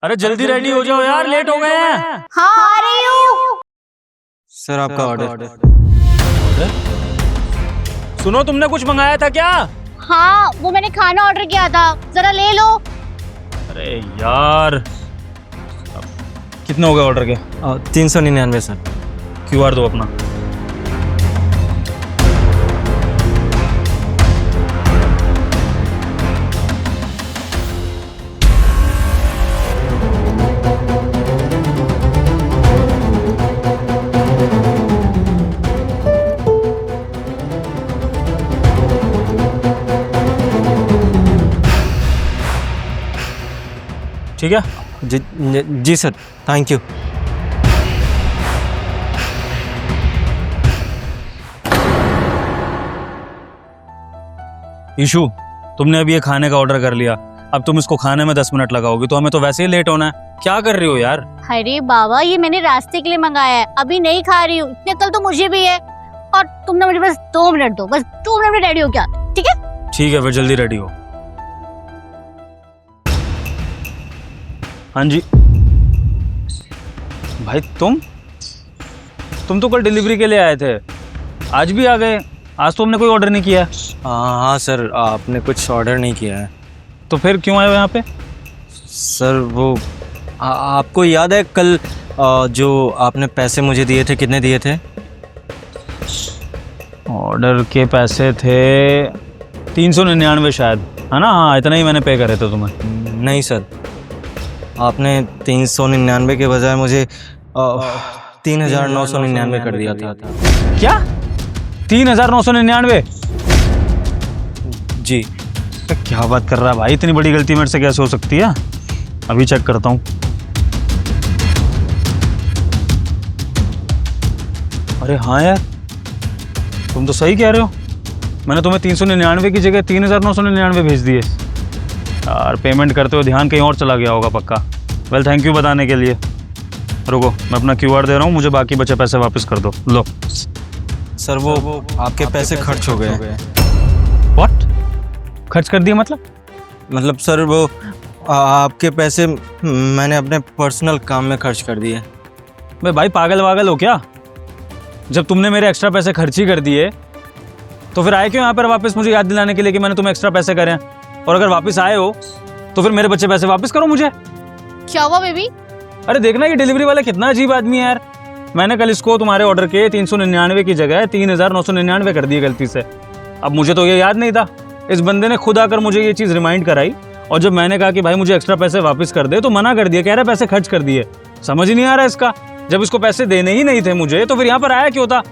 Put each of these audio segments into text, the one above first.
अरे जल्दी रेडी हो जाओ यार, लेट हो गए हैं। हाँ आ रही हूँ। सर आपका ऑर्डर। सुनो, तुमने कुछ मंगाया था क्या? हाँ वो मैंने खाना ऑर्डर किया था, जरा ले लो। अरे यार, कितने हो गए ऑर्डर के? 399 सर। क्यूआर दो अपना। ठीक है? जी सर, थैंक यू। ईशू, तुमने अभी ये खाने का ऑर्डर कर लिया, अब तुम इसको खाने में 10 मिनट लगाओगे तो हमें तो वैसे ही लेट होना है। क्या कर रही हो यार? अरे बाबा, ये मैंने रास्ते के लिए मंगाया है, अभी नहीं खा रही हूँ। इतने कल तो मुझे भी है, और तुमने मुझे बस 2 मिनट दो, बस 2 मिनट में रेडी हो क्या? ठीक है? ठीक है, फिर जल्दी रेडी हो। हाँ जी भाई, तुम तो कल डिलीवरी के लिए आए थे, आज भी आ गए। आज तो हमने कोई ऑर्डर नहीं किया। हाँ सर, आपने कुछ ऑर्डर नहीं किया है। तो फिर क्यों आए हो यहाँ पे? सर वो आपको याद है कल जो आपने पैसे मुझे दिए थे, कितने दिए थे? ऑर्डर के पैसे थे 399 शायद, है ना? हाँ, इतना ही मैंने पे करे थे तुम्हें। नहीं सर, आपने 399 के बजाय मुझे 3999 कर दिया था। क्या? 3999? जी। क्या बात कर रहा है भाई, इतनी बड़ी गलती मेरे से कैसे हो सकती है? अभी चेक करता हूँ। अरे हाँ यार, तुम तो सही कह रहे हो, मैंने तुम्हें 399 की जगह 3999 भेज दिए यार। पेमेंट करते हुए ध्यान कहीं और चला गया होगा पक्का। वेल, थैंक यू बताने के लिए। रुको, मैं अपना क्यूआर दे रहा हूँ, मुझे बाकी बचे पैसे वापस कर दो। लो सर वो आपके पैसे खर्च हो गए। व्हाट? खर्च कर दिया मतलब सर वो आपके पैसे मैंने अपने पर्सनल काम में खर्च कर दिए। भाई पागल वागल हो क्या? जब तुमने मेरे एक्स्ट्रा पैसे खर्च ही कर दिए तो फिर आए क्यों यहाँ पर वापस मुझे याद दिलाने के लिए कि मैंने तुम्हें एक्स्ट्रा पैसे करे हैं? और अगर वापस आए हो तो फिर मेरे बच्चे पैसे वापस करो मुझे। क्या हुआ बेबी? अरे देखना कि डिलीवरी वाला कितना अजीब आदमी है यार। मैंने कल इसको तुम्हारे ऑर्डर के 399 की जगह 3999 कर दिए गलती से। अब मुझे तो ये याद नहीं था, इस बंदे ने खुद आकर मुझे ये चीज़ रिमाइंड कराई, और जब मैंने कहा कि भाई मुझे एक्स्ट्रा पैसे वापस कर दे तो मना कर दिया, कह रहा पैसे खर्च कर दिए। समझ ही नहीं आ रहा इसका। जब इसको पैसे देने ही नहीं थे मुझे तो फिर यहाँ पर आया क्यों था?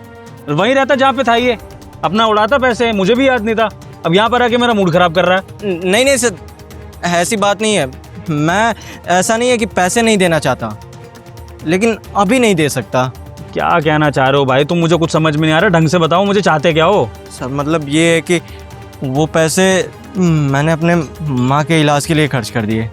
वहीं रहता जहाँ पे था, ये अपना उड़ाता पैसे, मुझे भी याद नहीं था। अब यहाँ पर आके मेरा मूड खराब कर रहा है। नहीं सर, ऐसी बात नहीं है। मैं ऐसा नहीं है कि पैसे नहीं देना चाहता, लेकिन अभी नहीं दे सकता। क्या कहना चाह रहे हो भाई? तुम मुझे कुछ समझ में नहीं आ रहा, ढंग से बताओ मुझे, चाहते क्या हो? सर मतलब ये है कि वो पैसे मैंने अपने माँ के इलाज के लिए खर्च कर दिए।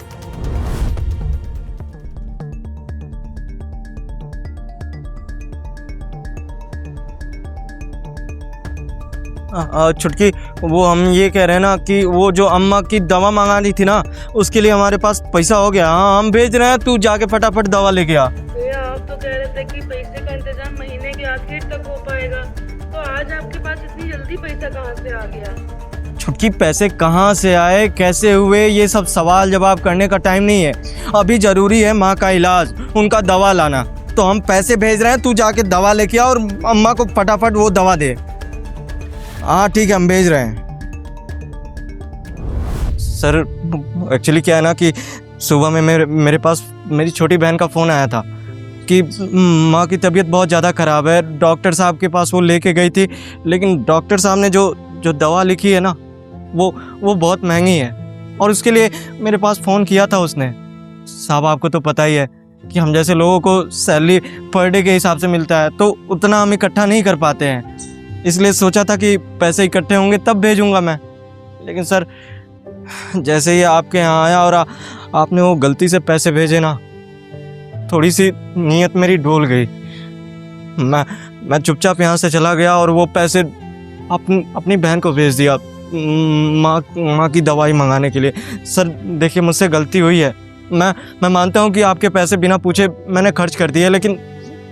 छुटकी, वो हम ये कह रहे हैं ना कि वो जो अम्मा की दवा मंगानी थी ना, उसके लिए हमारे पास पैसा हो गया। हाँ, हम भेज रहे हैं, तू जाके फटाफट दवा लेके आ। भैया आप तो कह रहे थे कि पैसे का इंतजाम महीने के आखिर तक हो पाएगा, तो आज आपके पास इतनी जल्दी पैसा कहाँ से आ गया? छुटकी, पैसे कहाँ से आए, कैसे हुए, ये सब सवाल जवाब करने का टाइम नहीं है। अभी ज़रूरी है माँ का इलाज, उनका दवा लाना। तो हम पैसे भेज रहे हैं, तू जाके दवा लेके आ और अम्मा को फटाफट वो दवा दे। हाँ ठीक है, हम भेज रहे हैं। सर एक्चुअली क्या है ना कि सुबह में मेरे पास मेरी छोटी बहन का फ़ोन आया था कि माँ की तबीयत बहुत ज़्यादा ख़राब है। डॉक्टर साहब के पास वो लेके गई थी, लेकिन डॉक्टर साहब ने जो दवा लिखी है ना, वो बहुत महंगी है। और उसके लिए मेरे पास फ़ोन किया था उसने। साहब आपको तो पता ही है कि हम जैसे लोगों को सैलरी पर डे के हिसाब से मिलता है, तो उतना हम इकट्ठा नहीं कर पाते हैं। इसलिए सोचा था कि पैसे इकट्ठे होंगे तब भेजूंगा मैं। लेकिन सर जैसे ही आपके यहाँ आया और आपने वो गलती से पैसे भेजे ना, थोड़ी सी नीयत मेरी डोल गई। मैं चुपचाप यहाँ से चला गया और वो पैसे अपनी बहन को भेज दिया माँ की दवाई मंगाने के लिए। सर देखिए, मुझसे गलती हुई है, मैं मानता हूँ कि आपके पैसे बिना पूछे मैंने खर्च कर दिए, लेकिन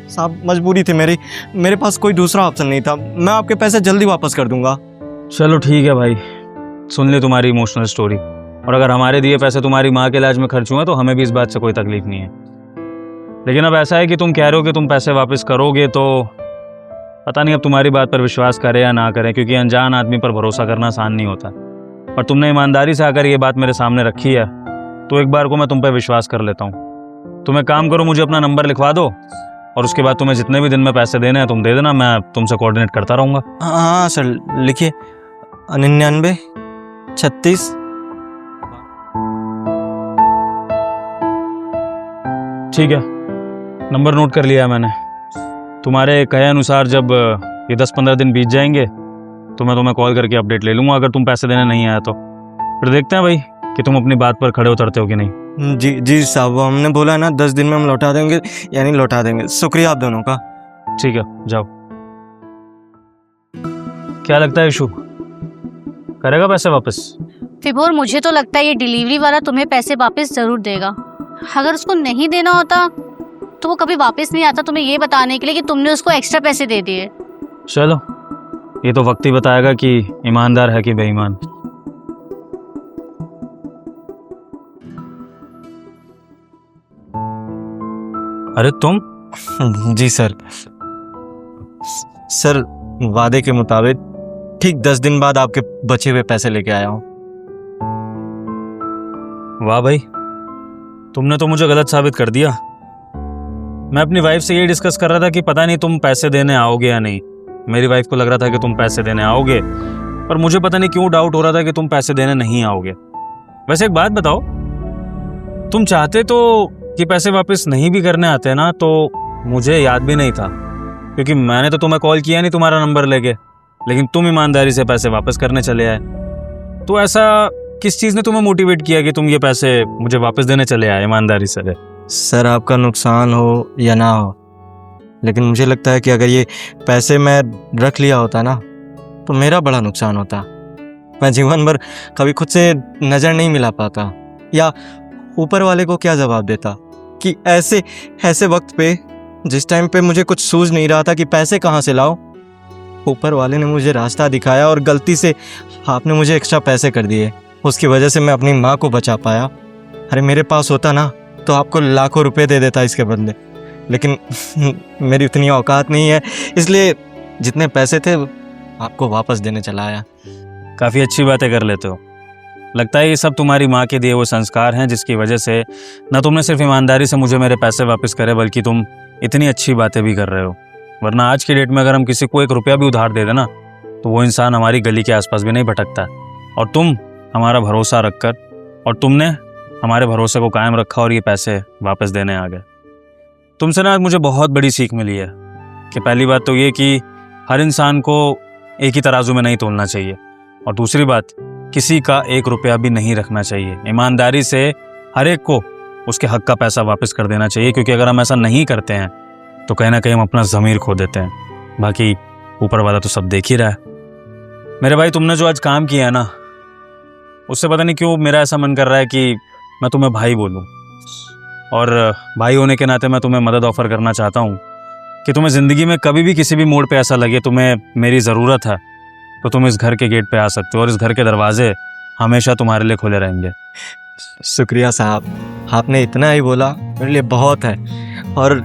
साहब मजबूरी थी मेरी, मेरे पास कोई दूसरा ऑप्शन नहीं था। मैं आपके पैसे जल्दी वापस कर दूंगा। चलो ठीक है भाई, सुन ले तुम्हारी इमोशनल स्टोरी, और अगर हमारे दिए पैसे तुम्हारी माँ के इलाज में खर्च हुए तो हमें भी इस बात से कोई तकलीफ नहीं है। लेकिन अब ऐसा है कि तुम कह रहे हो कि तुम पैसे वापस करोगे, तो पता नहीं अब तुम्हारी बात पर विश्वास करें या ना करें, क्योंकि अनजान आदमी पर भरोसा करना आसान नहीं होता। और तुमने ईमानदारी से आकर ये बात मेरे सामने रखी है, तो एक बार को मैं तुम पर विश्वास कर लेता हूँ। तुम एक काम करो, मुझे अपना नंबर लिखवा दो, और उसके बाद तुम्हें जितने भी दिन में पैसे देने हैं तुम दे देना, मैं तुमसे कोऑर्डिनेट करता रहूँगा। हाँ सर, लिखिए 99 36। ठीक है, नंबर नोट कर लिया है मैंने। तुम्हारे कहे अनुसार जब ये 10-15 दिन बीत जाएंगे तो मैं तुम्हें कॉल करके अपडेट ले लूँगा, अगर तुम पैसे देने नहीं आए तो। फिर देखते हैं भाई कि तुम अपनी बात पर खड़े उतरते हो कि नहीं। जी साहब, वो हमने बोला है ना 10 दिन में हम लौटा देंगे, यानी लौटा देंगे। शुक्रिया आप दोनों का। ठीक है, जाओ। क्या लगता है इशू, करेगा पैसे वापस? विभोर, मुझे तो लगता है ये डिलीवरी वाला तुम्हें पैसे वापस जरूर देगा। अगर उसको नहीं देना होता तो वो कभी वापस नहीं आता तुम्हें ये बताने के लिए कि तुमने उसको एक्स्ट्रा पैसे दे दिए। चलो, ये तो वक्त ही बताएगा कि ईमानदार है कि बेईमान। अरे तुम? जी सर। सर, वादे के मुताबिक ठीक 10 दिन बाद आपके बचे हुए पैसे लेके आया हूँ। वाह भाई, तुमने तो मुझे गलत साबित कर दिया। मैं अपनी वाइफ से ये डिस्कस कर रहा था कि पता नहीं तुम पैसे देने आओगे या नहीं। मेरी वाइफ को लग रहा था कि तुम पैसे देने आओगे, पर मुझे पता नहीं क्यों डाउट हो रहा था कि तुम पैसे देने नहीं आओगे। वैसे एक बात बताओ, तुम चाहते तो कि पैसे वापस नहीं भी करने आते ना तो मुझे याद भी नहीं था, क्योंकि मैंने तो तुम्हें कॉल किया नहीं तुम्हारा नंबर लेके, लेकिन तुम ईमानदारी से पैसे वापस करने चले आए। तो ऐसा किस चीज़ ने तुम्हें मोटिवेट किया कि तुम ये पैसे मुझे वापस देने चले आए ईमानदारी से? सर, आपका नुकसान हो या ना हो, लेकिन मुझे लगता है कि अगर ये पैसे मैं रख लिया होता ना तो मेरा बड़ा नुकसान होता। मैं जीवन भर कभी खुद से नज़र नहीं मिला पाता, या ऊपर वाले को क्या जवाब देता कि ऐसे वक्त पे जिस टाइम पे मुझे कुछ सूझ नहीं रहा था कि पैसे कहाँ से लाओ, ऊपर वाले ने मुझे रास्ता दिखाया और गलती से आपने मुझे एक्स्ट्रा पैसे कर दिए। उसकी वजह से मैं अपनी माँ को बचा पाया। अरे मेरे पास होता ना तो आपको लाखों रुपए दे देता इसके बदले, लेकिन मेरी उतनी औकात नहीं है, इसलिए जितने पैसे थे आपको वापस देने चला आया। काफ़ी अच्छी बातें कर लेते हो। लगता है ये सब तुम्हारी माँ के दिए वो संस्कार हैं जिसकी वजह से न तुमने सिर्फ ईमानदारी से मुझे मेरे पैसे वापस करे, बल्कि तुम इतनी अच्छी बातें भी कर रहे हो। वरना आज की डेट में अगर हम किसी को 1 रुपया भी उधार दे देना तो वो इंसान हमारी गली के आसपास भी नहीं भटकता। और तुम हमारा भरोसा रखकर और तुमने हमारे भरोसे को कायम रखा और ये पैसे वापस देने आ गए। तुमसे ना मुझे बहुत बड़ी सीख मिली है कि पहली बात तो ये कि हर इंसान को एक ही तराजू में नहीं तोलना चाहिए, और दूसरी बात किसी का 1 रुपया भी नहीं रखना चाहिए। ईमानदारी से हर एक को उसके हक का पैसा वापस कर देना चाहिए, क्योंकि अगर हम ऐसा नहीं करते हैं तो कहीं ना कहीं हम अपना ज़मीर खो देते हैं। बाकी ऊपर वाला तो सब देख ही रहा है। मेरे भाई, तुमने जो आज काम किया है ना, उससे पता नहीं क्यों मेरा ऐसा मन कर रहा है कि मैं तुम्हें भाई बोलूं, और भाई होने के नाते मैं तुम्हें मदद ऑफ़र करना चाहता हूं कि तुम्हें ज़िंदगी में कभी भी किसी भी मोड़ पे ऐसा लगे तुम्हें मेरी ज़रूरत है तो तुम इस घर के गेट पे आ सकते हो, और इस घर के दरवाजे हमेशा तुम्हारे लिए खुले रहेंगे। शुक्रिया साहब, आपने इतना ही बोला मेरे लिए बहुत है, और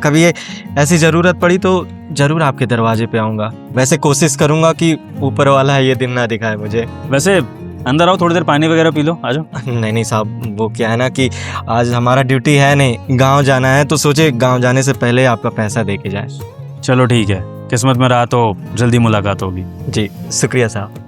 कभी ये ऐसी ज़रूरत पड़ी तो ज़रूर आपके दरवाजे पे आऊँगा। वैसे कोशिश करूँगा कि ऊपर वाला है ये दिन ना दिखाए मुझे। वैसे अंदर आओ, थोड़ी देर पानी वगैरह पी लो, आ जाओ। नहीं साहब, वो क्या है ना कि आज हमारा ड्यूटी है नहीं, गांव जाना है, तो सोचे गांव जाने से पहले आपका पैसा दे के जाए। चलो ठीक है, किस्मत में रहा तो जल्दी मुलाकात होगी। जी शुक्रिया साहब।